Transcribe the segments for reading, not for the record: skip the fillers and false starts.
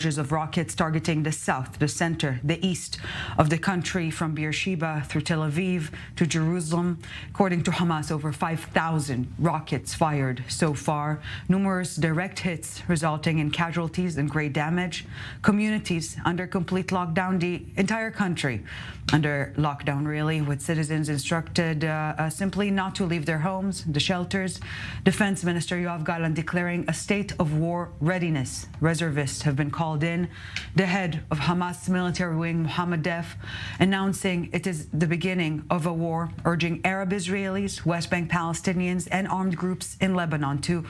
of rockets targeting the south, the center, the east of the country, from Beersheba through Tel Aviv to Jerusalem. According to Hamas, over 5,000 rockets fired so far. Numerous direct hits resulting in casualties and great damage. Communities under complete lockdown, the entire country under lockdown, really, with citizens instructed simply not to leave their homes, the shelters. Defense Minister Yoav Gallant declaring a state of war readiness. Reservists have been called in. The head of Hamas military wing, Mohammed Def, announcing it is the beginning of a war, urging Arab Israelis, West Bank Palestinians, and armed groups in Lebanon to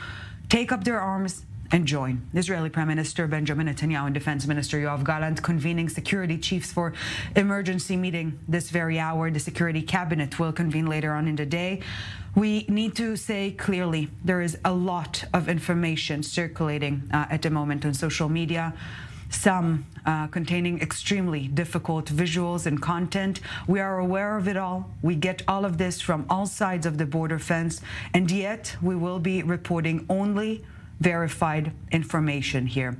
take up their arms and join. Israeli Prime Minister Benjamin Netanyahu and Defense Minister Yoav Gallant convening security chiefs for emergency meeting this very hour. The security cabinet will convene later on in the day. We need to say clearly there is a lot of information circulating at the moment on social media, some containing extremely difficult visuals and content. We are aware of it all. We get all of this from all sides of the border fence, and yet we will be reporting only verified information here.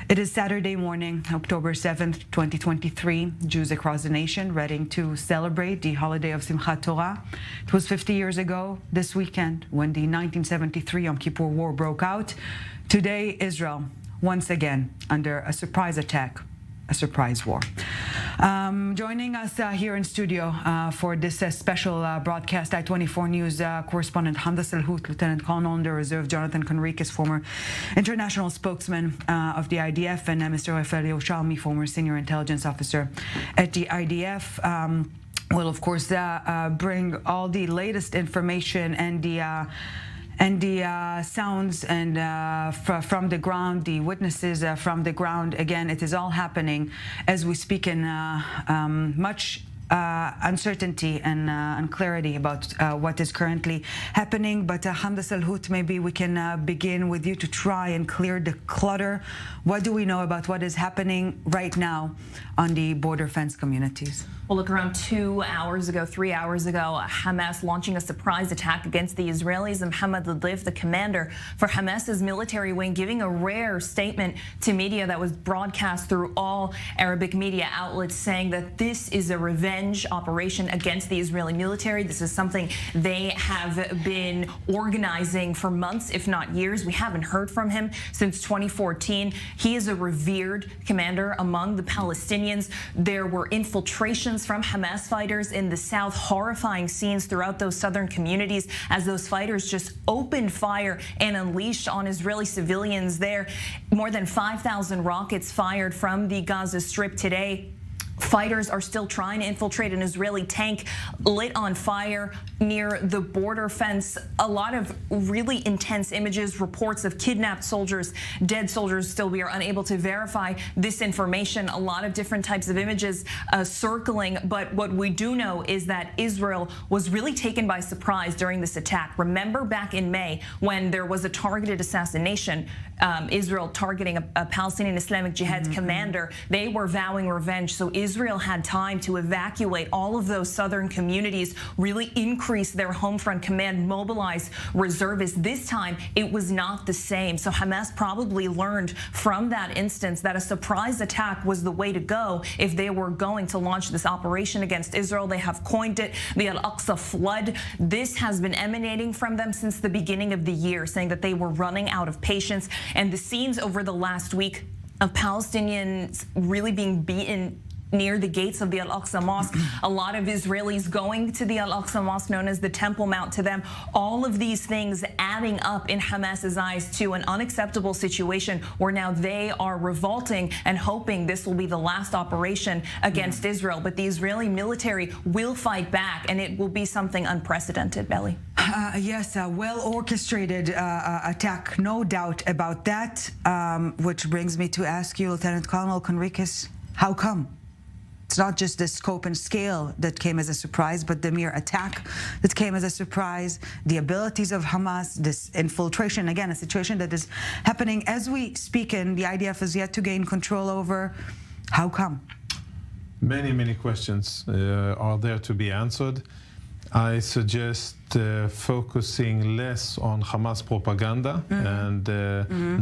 It is Saturday morning, October 7th, 2023. Jews across the nation ready to celebrate the holiday of Simchat Torah. It was 50 years ago this weekend when the 1973 Yom Kippur War broke out. Today, Israel, once again, under a surprise attack, a surprise war. Joining us here in studio for this special broadcast, I-24 News correspondent Hamda Salhout, Lieutenant Colonel in the Reserve Jonathan Conricus, former international spokesman of the IDF, and Mr. Rafael Yerushalmi, former senior intelligence officer at the IDF. Will, of course, bring all the latest information and the sounds and from the ground, the witnesses from the ground. Again, it is all happening as we speak in much uncertainty and unclarity about what is currently happening. But Hamda Salhout, maybe we can begin with you to try and clear the clutter. What do we know about what is happening right now on the border fence communities? Well, look, around 3 hours ago, Hamas launching a surprise attack against the Israelis, and Mohammed Adif, the commander for Hamas's military wing, giving a rare statement to media that was broadcast through all Arabic media outlets, saying that this is a revenge operation against the Israeli military. This is something they have been organizing for months, if not years. We haven't heard from him since 2014. He is a revered commander among the Palestinians. There were infiltrations from Hamas fighters in the south, horrifying scenes throughout those southern communities as those fighters just opened fire and unleashed on Israeli civilians there. More than 5,000 rockets fired from the Gaza Strip today. Fighters are still trying to infiltrate an Israeli tank lit on fire near the border fence. A lot of really intense images, reports of kidnapped soldiers, dead soldiers. Still, we are unable to verify this information. A lot of different types of images circling. But what we do know is that Israel was really taken by surprise during this attack. Remember back in May when there was a targeted assassination, Israel targeting a Palestinian Islamic Jihad commander. They were vowing revenge. So Israel had time to evacuate all of those southern communities, really increase their home front command, mobilize reservists. This time, it was not the same. So Hamas probably learned from that instance that a surprise attack was the way to go if they were going to launch this operation against Israel. They have coined it the Al-Aqsa flood. This has been emanating from them since the beginning of the year, saying that they were running out of patience. And the scenes over the last week of Palestinians really being beaten near the gates of the Al-Aqsa Mosque, a lot of Israelis going to the Al-Aqsa Mosque, known as the Temple Mount to them. All of these things adding up in Hamas's eyes to an unacceptable situation where now they are revolting and hoping this will be the last operation against Israel. But the Israeli military will fight back, and it will be something unprecedented, Belly. Yes, a well-orchestrated attack, no doubt about that, which brings me to ask you, Lieutenant Colonel Conricus, how come? It's not just the scope and scale that came as a surprise, but the mere attack that came as a surprise, the abilities of Hamas, this infiltration, again, a situation that is happening as we speak, and the IDF is yet to gain control over. How come? Many questions are there to be answered. I suggest focusing less on Hamas propaganda and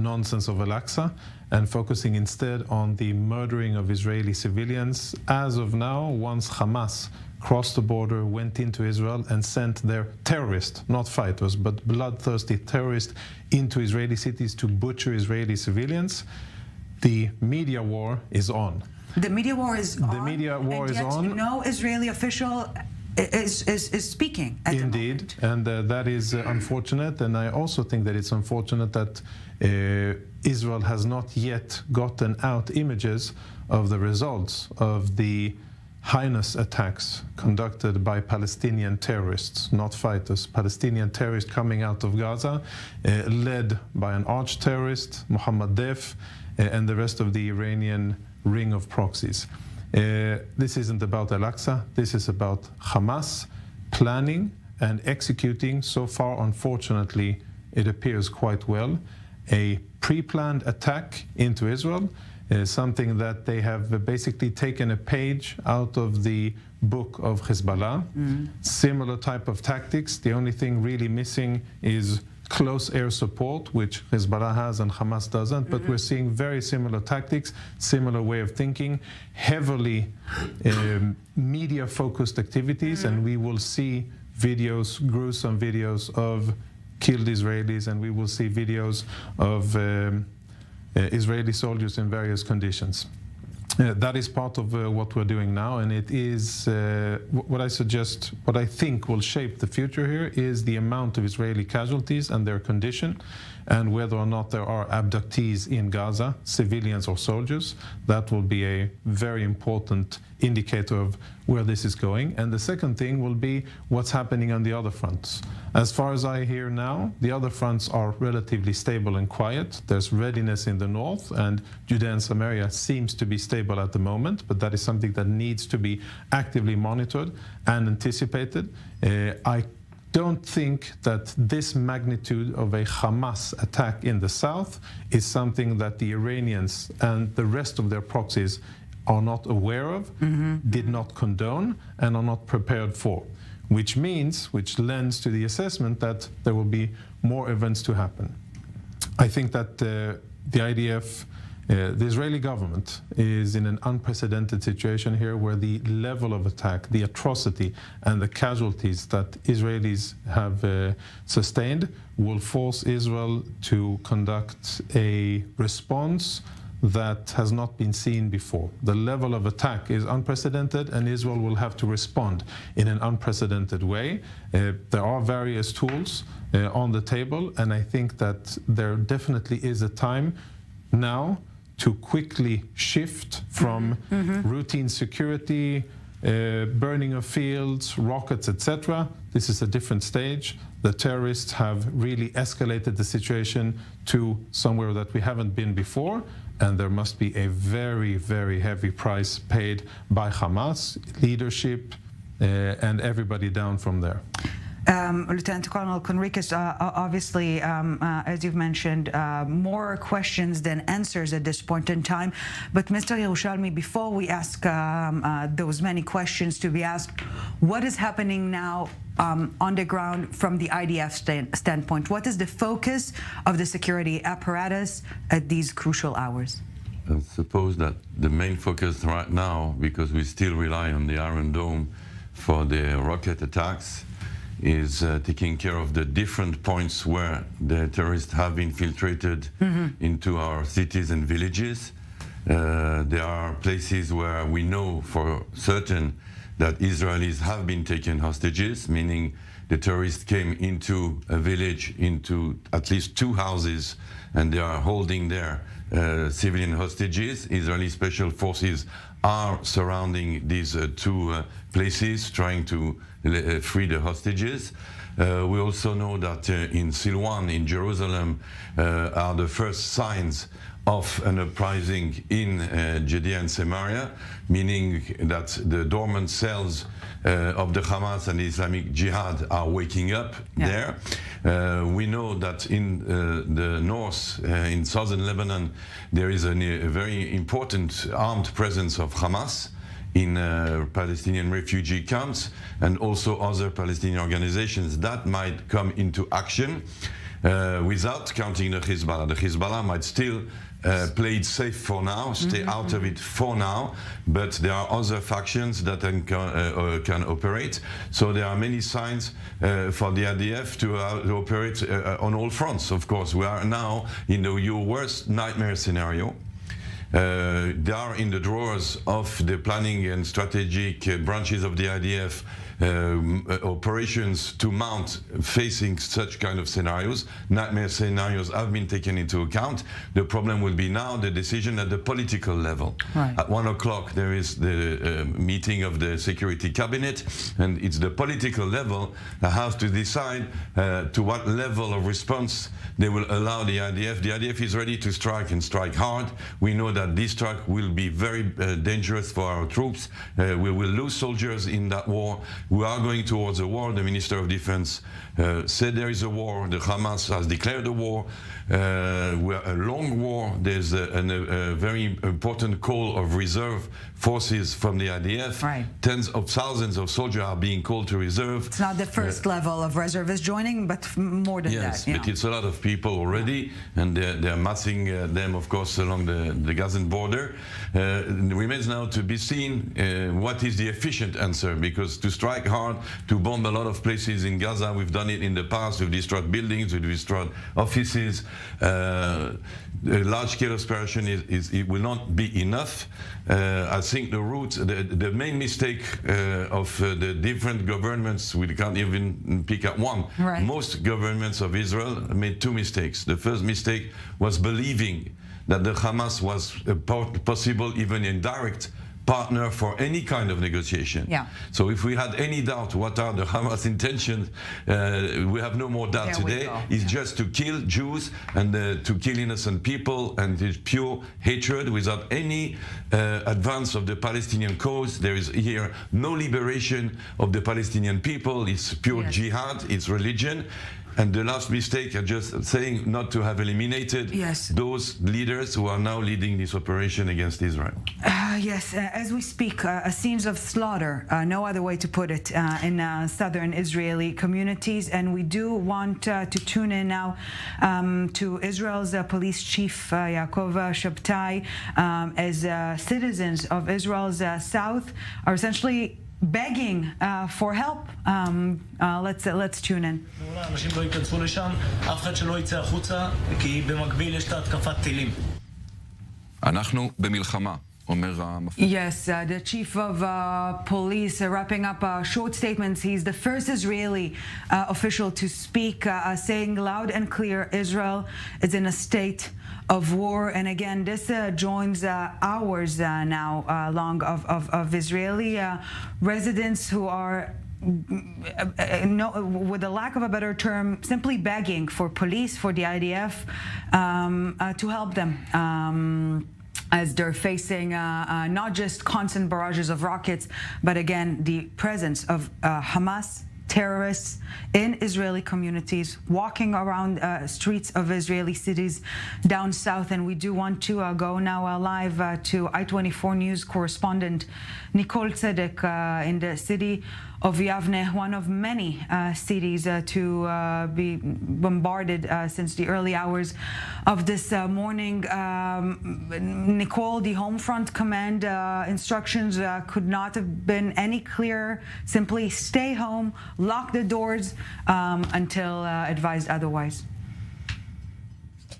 nonsense of Al-Aqsa, and focusing instead on the murdering of Israeli civilians. As of now, once Hamas crossed the border, went into Israel and sent their terrorists, not fighters, but bloodthirsty terrorists into Israeli cities to butcher Israeli civilians, the media war is on. The media war is on. The media war and is yet on. No Israeli official is speaking at Indeed, the moment. and that is unfortunate. And I also think that it's unfortunate that Israel has not yet gotten out images of the results of the heinous attacks conducted by Palestinian terrorists, not fighters, Palestinian terrorists coming out of Gaza, led by an arch-terrorist, Mohammed Deif, and the rest of the Iranian ring of proxies. This isn't about Al-Aqsa, this is about Hamas planning and executing, so far unfortunately it appears quite well, a pre-planned attack into Israel, something that they have basically taken a page out of the book of Hezbollah. Similar type of tactics. The only thing really missing is close air support, which Hezbollah has and Hamas doesn't, but we're seeing very similar tactics, similar way of thinking, heavily media-focused activities, and we will see videos, gruesome videos of killed Israelis, and we will see videos of Israeli soldiers in various conditions. That is part of what we're doing now, and it is what I suggest, what I think will shape the future here is the amount of Israeli casualties and their condition, and whether or not there are abductees in Gaza, civilians or soldiers. That will be a very important indicator of where this is going. And the second thing will be what's happening on the other fronts. As far as I hear now, the other fronts are relatively stable and quiet. There's readiness in the north, and Judea and Samaria seems to be stable at the moment, but that is something that needs to be actively monitored and anticipated. I don't think that this magnitude of a Hamas attack in the south is something that the Iranians and the rest of their proxies are not aware of, did not condone, and are not prepared for, which lends to the assessment that there will be more events to happen. I think that the IDF, the Israeli government is in an unprecedented situation here where the level of attack, the atrocity and the casualties that Israelis have sustained will force Israel to conduct a response that has not been seen before. The level of attack is unprecedented, and Israel will have to respond in an unprecedented way. There are various tools on the table, and I think that there definitely is a time now to quickly shift from routine security, burning of fields, rockets, etc. This is a different stage. The terrorists have really escalated the situation to somewhere that we haven't been before, and there must be a very, very heavy price paid by Hamas, leadership, and everybody down from there. Lieutenant Colonel Conricus, obviously, as you've mentioned, more questions than answers at this point in time. But Mr. Yerushalmi, before we ask those many questions to be asked, what is happening now on the ground from the IDF standpoint? What is the focus of the security apparatus at these crucial hours? I suppose that the main focus right now, because we still rely on the Iron Dome for the rocket attacks, is taking care of the different points where the terrorists have infiltrated into our cities and villages. There are places where we know for certain that Israelis have been taken hostages, meaning the terrorists came into a village, into at least 2 houses, and they are holding their civilian hostages. Israeli special forces are surrounding these 2 places, trying to free the hostages. We also know that in Silwan, in Jerusalem, are the first signs of an uprising in Judea and Samaria, meaning that the dormant cells of the Hamas and the Islamic Jihad are waking up there. We know that in the north, in southern Lebanon, there is a very important armed presence of Hamas in Palestinian refugee camps, and also other Palestinian organizations that might come into action without counting the Hezbollah. The Hezbollah might still play it safe for now, stay out of it for now, but there are other factions that can operate. So there are many signs for the IDF to operate on all fronts. Of course, we are now in your worst nightmare scenario. They are in the drawers of the planning and strategic branches of the IDF operations to mount facing such kind of scenarios. Nightmare scenarios have been taken into account. The problem will be now the decision at the political level. Right. At 1 o'clock there is the meeting of the Security Cabinet, and it's the political level that has to decide to what level of response they will allow the IDF. The IDF is ready to strike and strike hard. We know that this strike will be very dangerous for our troops. We will lose soldiers in that war. We are going towards a war. The Minister of Defense said there is a war. The Hamas has declared a war. We're a long war. There's a very important call of reserve forces from the IDF. Right. Tens of thousands of soldiers are being called to reserve. It's not the first level of reservists joining, but more than yes, that. but it's a lot of people already, and they're massing them, of course, along the Gazan border. It remains now to be seen what is the efficient answer, because to strike hard, to bomb a lot of places in Gaza, we've done it in the past. We've destroyed buildings, we've destroyed offices. A large-scale operation it will not be enough. I think the main mistake of the different governments, we can't even pick up one. Right. Most governments of Israel made two mistakes. The first mistake was believing that the Hamas was a possible, even indirect, partner for any kind of negotiation. Yeah. So if we had any doubt what are the Hamas intentions, we have no more doubt today. It's just to kill Jews and to kill innocent people, and it's pure hatred without any advance of the Palestinian cause. There is here no liberation of the Palestinian people. It's pure jihad, it's religion. And the last mistake, I'm just saying, not to have eliminated those leaders who are now leading this operation against Israel. Yes, as we speak, scenes of slaughter, no other way to put it, in southern Israeli communities. And we do want to tune in now to Israel's police chief, Yaakov Shabtai, as citizens of Israel's south are essentially begging for help. Let's tune in. אנשים לא ייכנסו לשם, אף אחד שלא יצא החוצה, כי במקביל יש את התקפת טילים. אנחנו במלחמה. Yes, the chief of police wrapping up short statements. He's the first Israeli official to speak, saying loud and clear, Israel is in a state of war. And again, this joins hours now long of Israeli residents who are, with the lack of a better term, simply begging for police, for the IDF to help them. As they're facing not just constant barrages of rockets, but again, the presence of Hamas terrorists in Israeli communities, walking around streets of Israeli cities down south. And we do want to go now live to I-24 News correspondent Nicole Tzedek in the city of Yavne, one of many cities to be bombarded since the early hours of this morning. Nicole, the Home Front Command instructions could not have been any clearer. Simply stay home, lock the doors until advised otherwise.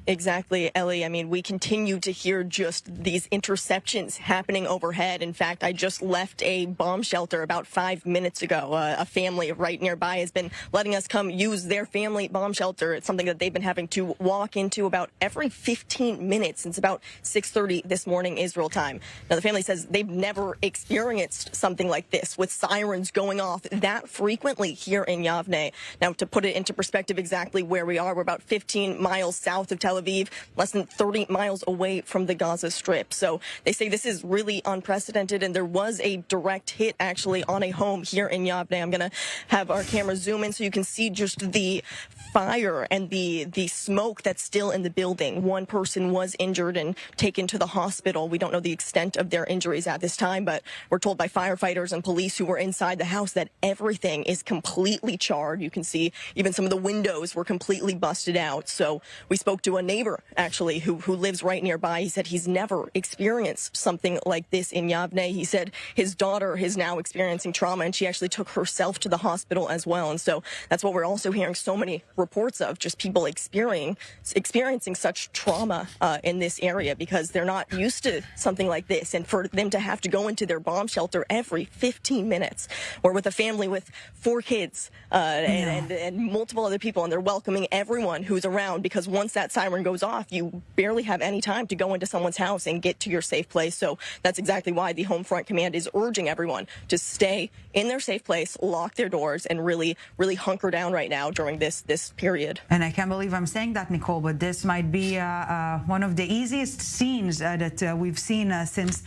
Exactly, Ellie. I mean, we continue to hear just these interceptions happening overhead. In fact, I just left a bomb shelter about 5 minutes ago. A family right nearby has been letting us come use their family bomb shelter. It's something that they've been having to walk into about every 15 minutes since about 6:30 this morning, Israel time. Now, the family says they've never experienced something like this, with sirens going off that frequently here in Yavne. Now, to put it into perspective exactly where we are, we're about 15 miles south of Tel Aviv, less than 30 miles away from the Gaza Strip. So they say this is really unprecedented, and there was a direct hit actually on a home here in Yavne. I'm going to have our camera zoom in so you can see just the fire and the smoke that's still in the building. One person was injured and taken to the hospital. We don't know the extent of their injuries at this time, but we're told by firefighters and police who were inside the house that everything is completely charred. You can see even some of the windows were completely busted out. So we spoke to a neighbor, actually, who lives right nearby. He said he's never experienced something like this in Yavne. He said his daughter is now experiencing trauma, and she actually took herself to the hospital as well. And so that's what we're also hearing so many reports of, just people experiencing such trauma in this area because they're not used to something like this. And for them to have to go into their bomb shelter every 15 minutes, or with a family with 4 kids and multiple other people, and they're welcoming everyone who's around, because once that siren goes off, you barely have any time to go into someone's house and get to your safe place. So that's exactly why the Home Front Command is urging everyone to stay in their safe place, lock their doors, and really hunker down right now during this period. And I can't believe I'm saying that, Nicole, but this might be one of the easiest scenes that we've seen since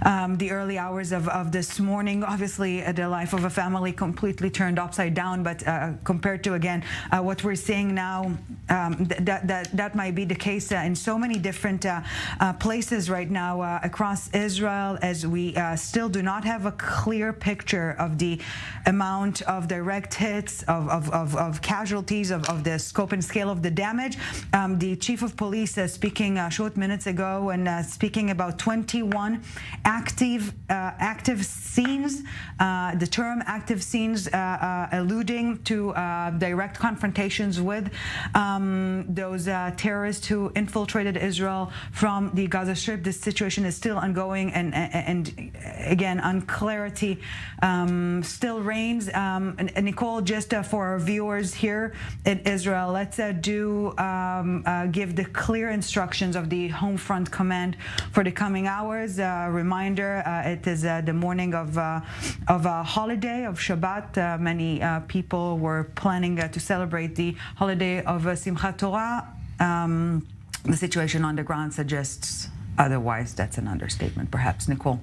the early hours of this morning. Obviously, the life of a family completely turned upside down, but compared to, again, what we're seeing now, that might be the case in so many different places right now across Israel, as we still do not have a clear picture of the amount of direct hits, of casualties, of the scope and scale of the damage. The chief of police speaking short minutes ago and speaking about 21 active scenes. The term active scenes alluding to direct confrontations with those terrorists who infiltrated Israel from the Gaza Strip. This situation is still ongoing, and again, unclarity still reigns. And Nicole, just for our viewers here in Israel, let's give the clear instructions of the Home Front Command for the coming hours. Reminder, it is the morning of a holiday of Shabbat. Many people were planning to celebrate the holiday of Simchat Torah. The situation on the ground suggests otherwise. That's an understatement, perhaps. Nicole.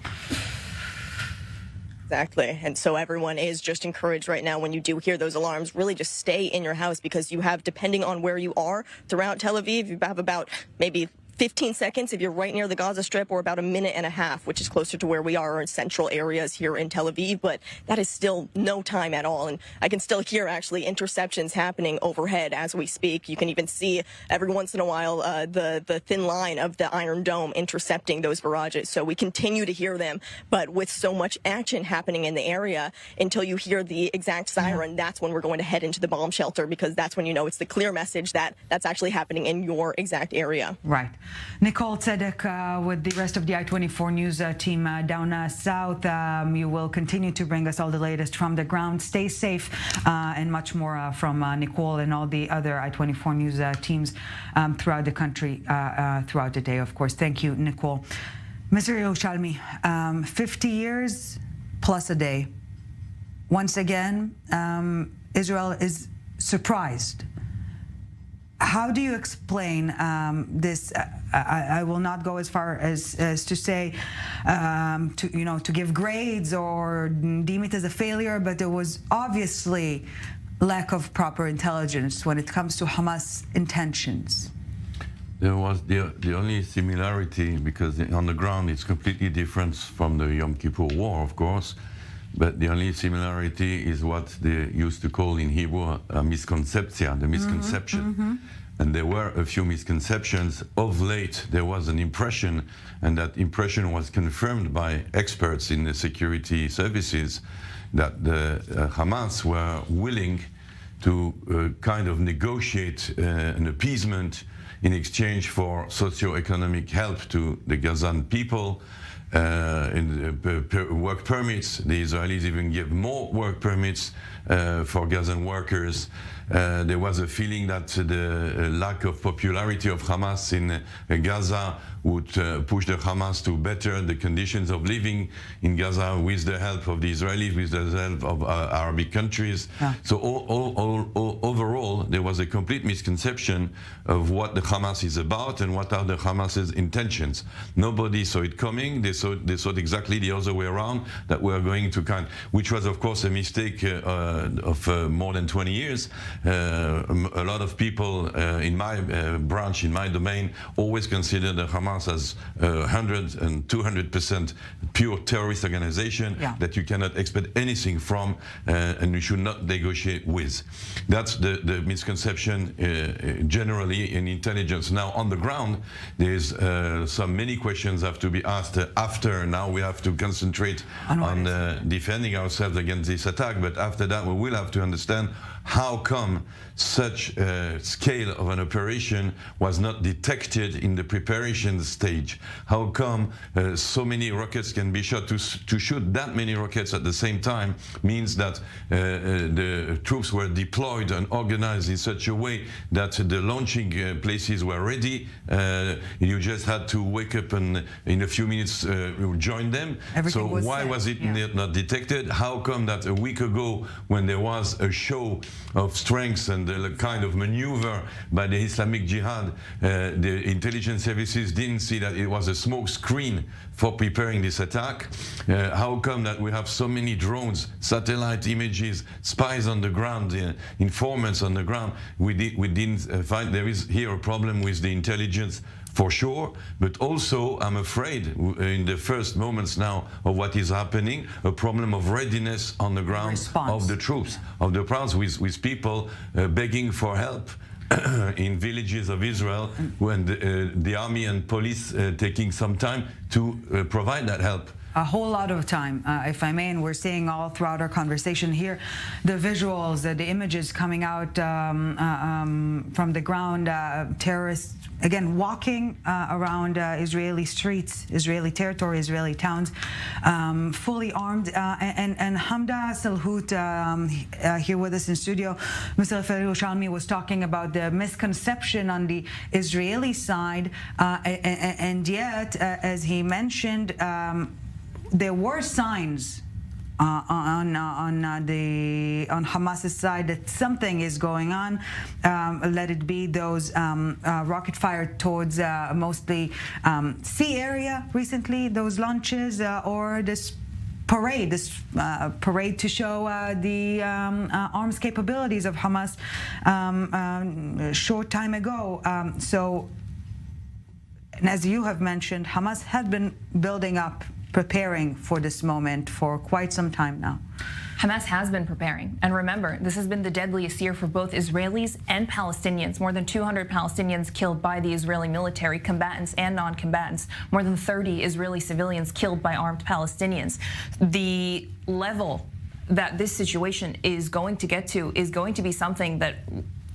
Exactly. And so everyone is just encouraged right now, when you do hear those alarms, really just stay in your house, because you have, depending on where you are throughout Tel Aviv, you have about maybe 15 seconds if you're right near the Gaza Strip, or about a minute and a half, which is closer to where we are in central areas here in Tel Aviv. But that is still no time at all. And I can still hear actually interceptions happening overhead as we speak. You can even see every once in a while the thin line of the Iron Dome intercepting those barrages. So we continue to hear them. But with so much action happening in the area, until you hear the exact siren, that's when we're going to head into the bomb shelter, because that's when you know it's the clear message that that's actually happening in your exact area. Right. Nicole Tzedek with the rest of the I-24 News team down south. You will continue to bring us all the latest from the ground. Stay safe, and much more from Nicole and all the other I-24 News teams throughout the country, throughout the day, of course. Thank you, Nicole. Mr. Yerushalmi, 50 years plus a day. Once again, Israel is surprised. How do you explain this? I will not go as far as to say to give grades or deem it as a failure, but there was obviously lack of proper intelligence when it comes to Hamas intentions. There was the only similarity, because on the ground it's completely different from the Yom Kippur War, of course. But the only similarity is what they used to call in Hebrew a misconception, the misconception. And there were a few misconceptions. Of late, there was an impression, and that impression was confirmed by experts in the security services, that the Hamas were willing to kind of negotiate an appeasement in exchange for socio-economic help to the Gazan people. In work permits, the Israelis even give more work permits for Gazan workers. There was a feeling that the lack of popularity of Hamas in Gaza would push the Hamas to better the conditions of living in Gaza with the help of the Israelis, with the help of Arabic countries. Yeah. So overall, there was a complete misconception of what the Hamas is about and what are the Hamas's intentions. Nobody saw it coming. They thought exactly the other way around, that we are going to which was of course a mistake of more than 20 years. A lot of people in my branch, in my domain, always consider the Hamas Hamas as 100 and 200% pure terrorist organization that you cannot expect anything from and you should not negotiate with. That's the misconception generally in intelligence. Now on the ground, there's many questions have to be asked after. Now we have to concentrate on defending ourselves against this attack, but after that we will have to understand how come such a scale of an operation was not detected in the preparation stage? How come so many rockets can be shot? To shoot that many rockets at the same time means that the troops were deployed and organized in such a way that the launching places were ready. You just had to wake up and in a few minutes join them. So why was it not detected? How come that a week ago, when there was a show of strength and the kind of maneuver by the Islamic Jihad, the intelligence services didn't see that it was a smoke screen for preparing this attack? How come that we have so many drones, satellite images, spies on the ground, informants on the ground? We didn't find there is here a problem with the intelligence for sure, but also I'm afraid in the first moments now of what is happening, a problem of readiness on the ground of the troops, of the crowds, with people begging for help in villages of Israel, when the army and police taking some time to provide that help. A whole lot of time, if I may, and we're seeing all throughout our conversation here, the visuals, the images coming out from the ground, terrorists, again, walking around Israeli streets, Israeli territory, Israeli towns, fully armed. And Hamda Salhout, here with us in studio, Mr. Yerushalmi was talking about the misconception on the Israeli side, and yet, as he mentioned, there were signs on Hamas's side that something is going on. Let it be those rocket fired towards mostly sea area recently, those launches, or this parade to show the arms capabilities of Hamas short time ago. So, and as you have mentioned, Hamas had been building up, preparing for this moment for quite some time now. Hamas has been preparing. And remember, this has been the deadliest year for both Israelis and Palestinians. More than 200 Palestinians killed by the Israeli military, combatants and non-combatants. More than 30 Israeli civilians killed by armed Palestinians. The level that this situation is going to get to is going to be something that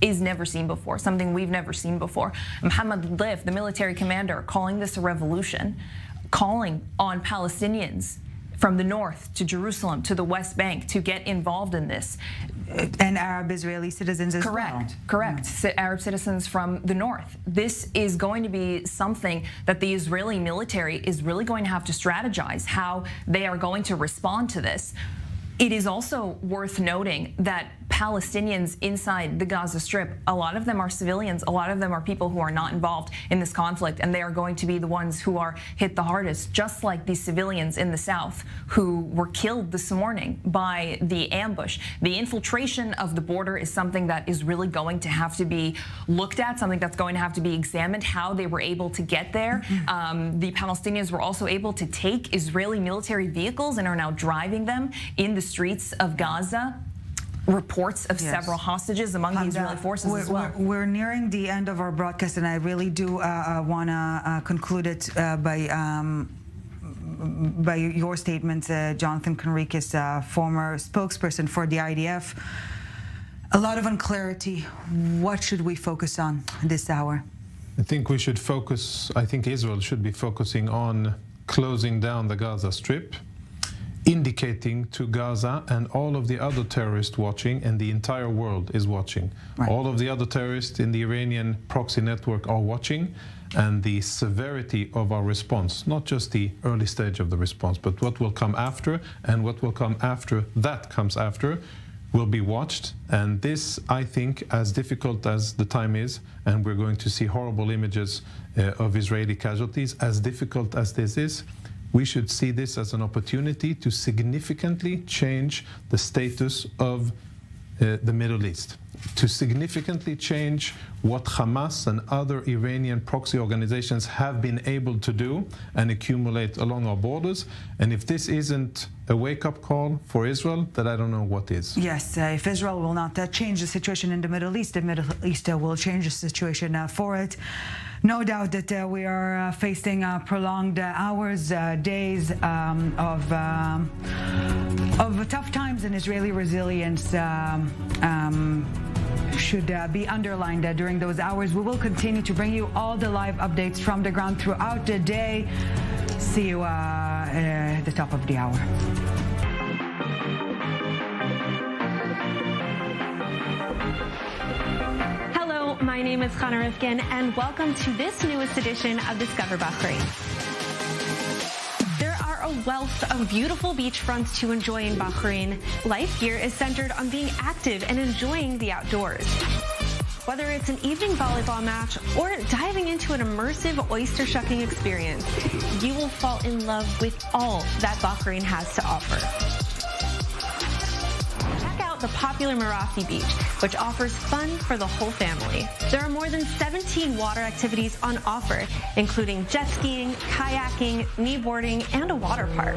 is never seen before, something we've never seen before. Mohammed Lif, the military commander, calling this a revolution, calling on Palestinians from the north to Jerusalem to the West Bank to get involved in this. And Arab Israeli citizens as well. Correct. Arab citizens from the north. This is going to be something that the Israeli military is really going to have to strategize how they are going to respond to this. It is also worth noting that Palestinians inside the Gaza Strip, a lot of them are civilians, a lot of them are people who are not involved in this conflict, and they are going to be the ones who are hit the hardest, just like the civilians in the south who were killed this morning by the ambush. The infiltration of the border is something that is really going to have to be looked at, something that's going to have to be examined, how they were able to get there. The Palestinians were also able to take Israeli military vehicles and are now driving them in the streets of Gaza. Reports of several hostages among the Israeli forces as well. We're nearing the end of our broadcast, and I really do want to conclude it by your statement, Jonathan Conricus, former spokesperson for the IDF. A lot of unclarity. What should we focus on this hour? I think we should focus, I think Israel should be focusing on closing down the Gaza Strip, indicating to Gaza and all of the other terrorists watching, and the entire world is watching. Right. All of the other terrorists in the Iranian proxy network are watching, and the severity of our response, not just the early stage of the response, but what will come after, and what will come after that comes after, will be watched. And this, I think, as difficult as the time is, and we're going to see horrible images of Israeli casualties, as difficult as this is, we should see this as an opportunity to significantly change the status of the Middle East, to significantly change what Hamas and other Iranian proxy organizations have been able to do and accumulate along our borders. And if this isn't a wake-up call for Israel, then I don't know what is. Yes, if Israel will not change the situation in the Middle East will change the situation for it. No doubt that we are facing prolonged hours, days of tough times, and Israeli resilience should be underlined during those hours. We will continue to bring you all the live updates from the ground throughout the day. See you at the top of the hour. Hello, my name is Chana Rifkin, and welcome to this newest edition of Discover Bahrain. There are a wealth of beautiful beachfronts to enjoy in Bahrain. Life here is centered on being active and enjoying the outdoors. Whether it's an evening volleyball match or diving into an immersive oyster shucking experience, you will fall in love with all that Bahrain has to offer. Check out the popular Marafi Beach, which offers fun for the whole family. There are more than 17 water activities on offer, including jet skiing, kayaking, kneeboarding, and a water park.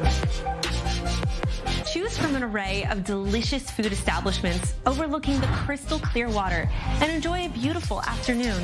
Choose from an array of delicious food establishments overlooking the crystal clear water and enjoy a beautiful afternoon.